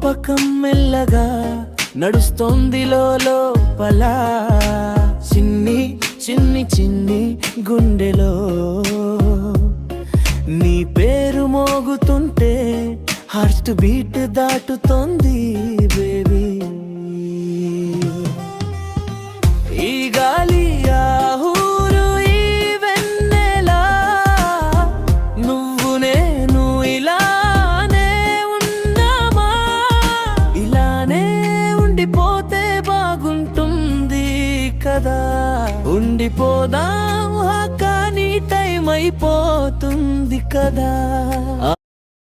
జ్ఞాపకం మెల్లగా నడుస్తోంది లోపల, చిన్ని చిన్ని చిన్ని గుండెలో. నీ పేరు మోగుతుంటే హార్ట్ బీట్ దాటుతోంది బేబీ. ఈ గాలి ఆ ఊరు ఈ వెన్నెల, నువ్వు నేను ఇలానే ఉన్నామా? ఇలానే ఉండిపోతే బాగుంటుంది కదా. ఉండిపోదాం కానీ టైం అయిపోతుంది కదా.